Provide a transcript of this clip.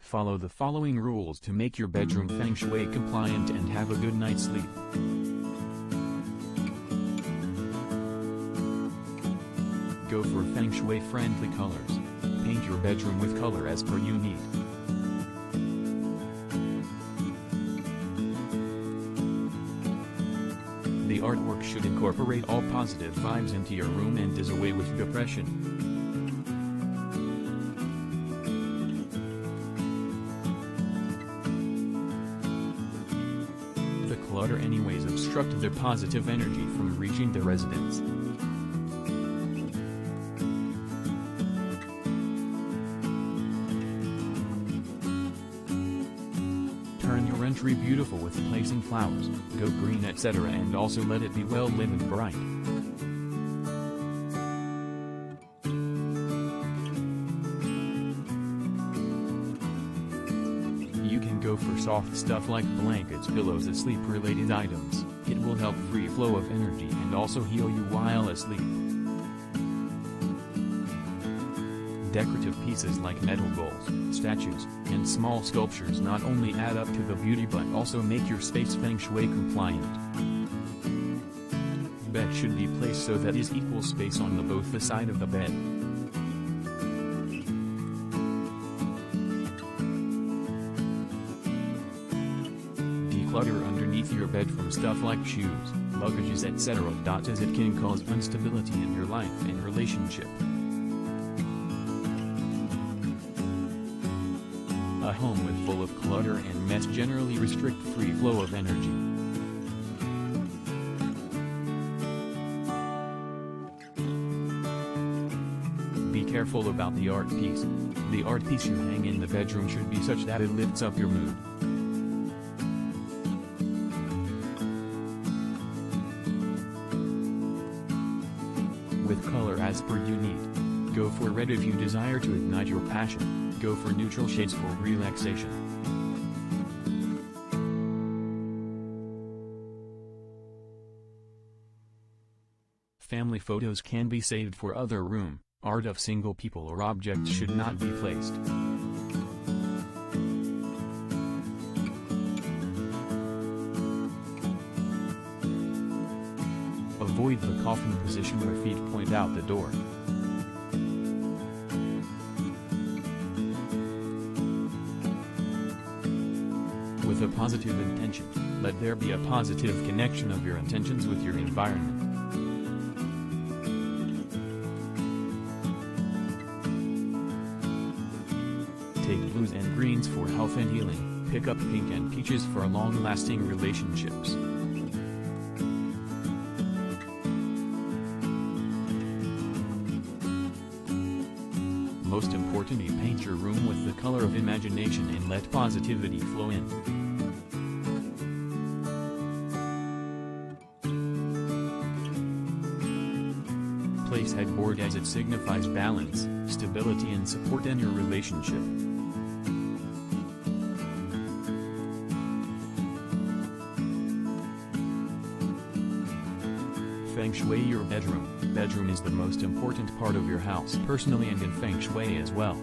Follow the following rules to make your bedroom Feng Shui compliant and have a good night's sleep. Go for Feng Shui friendly colors. Paint your bedroom with color as per you need. The artwork should incorporate all positive vibes into your room and does away with depression. The clutter anyways obstruct the positive energy from reaching the residence. Turn your entry beautiful with placing flowers, go green etc. and also let it be well lit and bright. You can go for soft stuff like blankets, pillows, sleep-related items. It will help free flow of energy and also heal you while asleep. Decorative pieces like metal bowls, statues, and small sculptures not only add up to the beauty but also make your space Feng Shui compliant. Bed should be placed so that is equal space on both the side of the bed. Declutter underneath your bed from stuff like shoes, luggages, etc. as it can cause instability in your life and relationship. A home with full of clutter and mess generally restrict free flow of energy. Be careful about the art piece. The art piece you hang in the bedroom should be such that it lifts up your mood. With color as per you need. Go for red if you desire to ignite your passion. Go for neutral shades for relaxation. Family photos can be saved for other room. Art of single people or objects should not be placed. Avoid the coffin position where feet point out the door. With a positive intention, let there be a positive connection of your intentions with your environment. Take blues and greens for health and healing. Pick up pink and peaches for long-lasting relationships. Most importantly, paint your room with the color of imagination and let positivity flow in. Place headboard as it signifies balance, stability and support in your relationship. Feng Shui your bedroom. Bedroom is the most important part of your house personally and in Feng Shui as well.